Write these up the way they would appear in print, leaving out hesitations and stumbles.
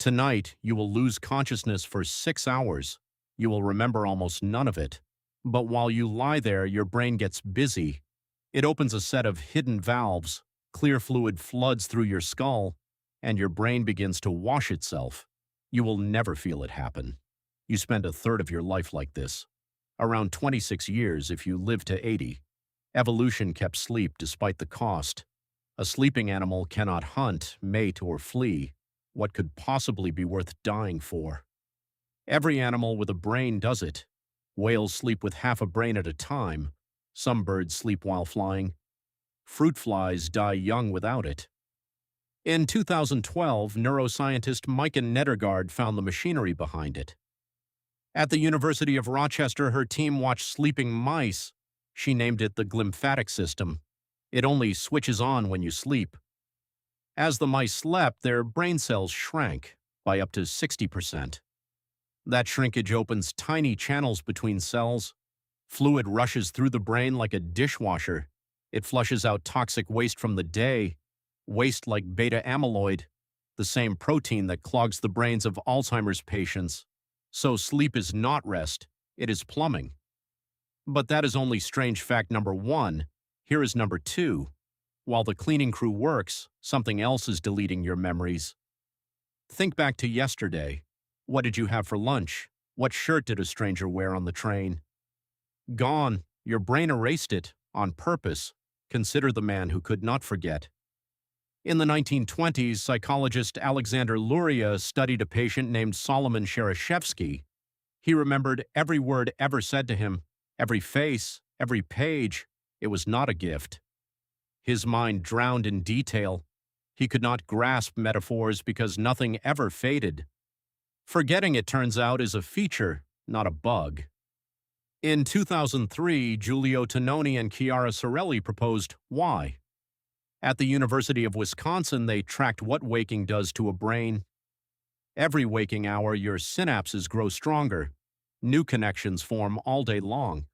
Tonight, you will lose consciousness for 6 hours. You will remember almost none of it. But while you lie there, your brain gets busy. It opens a set of hidden valves, clear fluid floods through your skull, and your brain begins to wash itself. You will never feel it happen. You spend a third of your life like this. Around 26 years if you live to 80. Evolution kept sleep despite the cost. A sleeping animal cannot hunt, mate, or flee. What could possibly be worth dying for? Every animal with a brain does it. Whales sleep with half a brain at a time. Some birds sleep while flying. Fruit flies die young without it. In 2012, neuroscientist Maiken Nedergaard found the machinery behind it. At the University of Rochester, her team watched sleeping mice. She named it the glymphatic system. It only switches on when you sleep. As the mice slept, their brain cells shrank by up to 60%. That shrinkage opens tiny channels between cells. Fluid rushes through the brain like a dishwasher. It flushes out toxic waste from the day, waste like beta amyloid, the same protein that clogs the brains of Alzheimer's patients. So sleep is not rest, it is plumbing. But that is only strange fact number one. Here is number two. While the cleaning crew works, something else is deleting your memories. Think back to yesterday. What did you have for lunch? What shirt did a stranger wear on the train? Gone. Your brain erased it, on purpose. Consider the man who could not forget. In the 1920s, psychologist Alexander Luria studied a patient named Solomon Shereshevsky. He remembered every word ever said to him, every face, every page. It was not a gift. His mind drowned in detail. He could not grasp metaphors because nothing ever faded. Forgetting, it turns out, is a feature, not a bug. In 2003, Giulio Tononi and Chiara Sorelli proposed why. At the University of Wisconsin, they tracked what waking does to a brain. Every waking hour, your synapses grow stronger. New connections form all day long.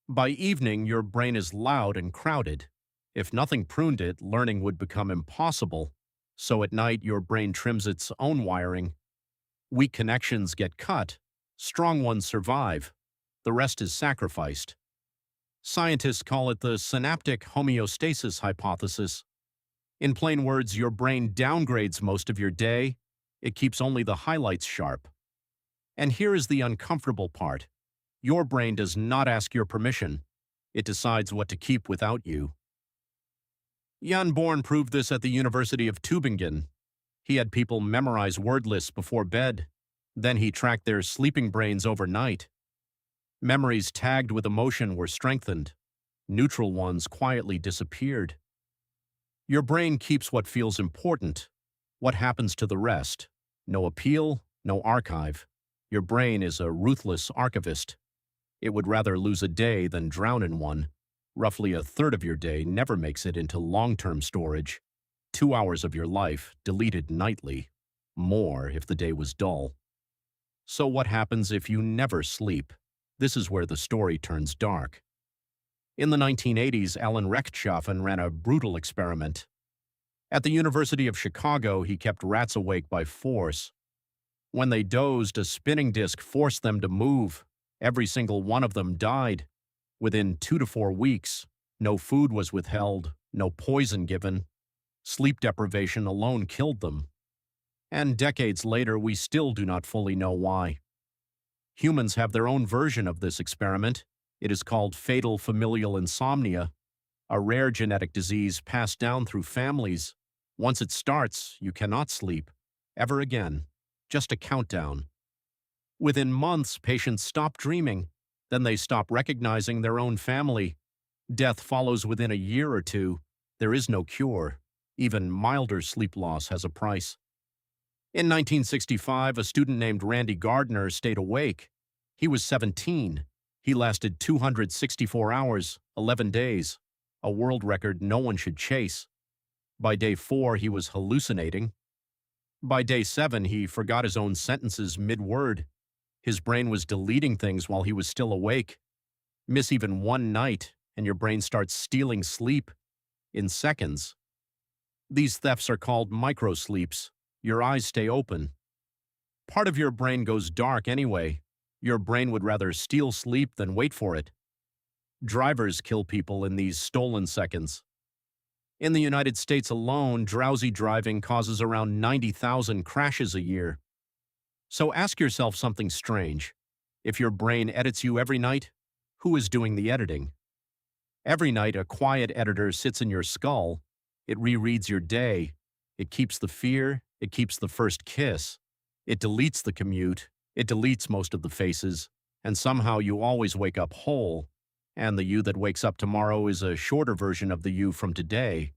By evening, your brain is loud and crowded. If nothing pruned it, learning would become impossible. So at night, your brain trims its own wiring. Weak connections get cut. Strong ones survive. The rest is sacrificed. Scientists call it the synaptic homeostasis hypothesis. In plain words, your brain downgrades most of your day. It keeps only the highlights sharp. And here is the uncomfortable part. Your brain does not ask your permission. It decides what to keep without you. Jan Born proved this at the University of Tübingen. He had people memorize word lists before bed. Then he tracked their sleeping brains overnight. Memories tagged with emotion were strengthened. Neutral ones quietly disappeared. Your brain keeps what feels important. What happens to the rest? No appeal, no archive. Your brain is a ruthless archivist. It would rather lose a day than drown in one. Roughly a third of your day never makes it into long-term storage. 2 hours of your life deleted nightly. More if the day was dull. So what happens if you never sleep? This is where the story turns dark. In the 1980s, Alan Rechtschaffen ran a brutal experiment. At the University of Chicago, he kept rats awake by force. When they dozed, a spinning disc forced them to move. Every single one of them died. Within 2 to 4 weeks, no food was withheld, no poison given. Sleep deprivation alone killed them. And decades later, we still do not fully know why. Humans have their own version of this experiment. It is called fatal familial insomnia, a rare genetic disease passed down through families. Once it starts, you cannot sleep, ever again. Just a countdown. Within months, patients stop dreaming. Then they stop recognizing their own family. Death follows within a year or two. There is no cure. Even milder sleep loss has a price. In 1965, a student named Randy Gardner stayed awake. He was 17. He lasted 264 hours, 11 days, a world record no one should chase. By day 4, he was hallucinating. By day 7, he forgot his own sentences mid-word. His brain was deleting things while he was still awake. Miss even one night, and your brain starts stealing sleep in seconds. These thefts are called microsleeps. Your eyes stay open, Part of your brain goes dark anyway. Your brain would rather steal sleep than wait for it. Drivers kill people in these stolen seconds. In the United States alone, drowsy driving causes around 90,000 crashes a year. So ask yourself something strange. If your brain edits you every night, who is doing the editing? Every night, a quiet editor sits in your skull. It rereads your day. It keeps the fear. It keeps the first kiss. It deletes the commute. It deletes most of the faces. And somehow you always wake up whole. And the you that wakes up tomorrow is a shorter version of the you from today.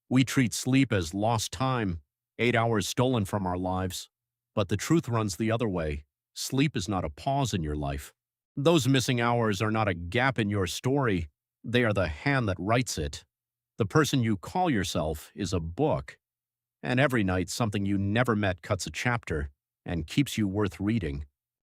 We treat sleep as lost time, 8 hours stolen from our lives. But the truth runs the other way. Sleep is not a pause in your life. Those missing hours are not a gap in your story. They are the hand that writes it. The person you call yourself is a book. And every night, something you never met cuts a chapter and keeps you worth reading.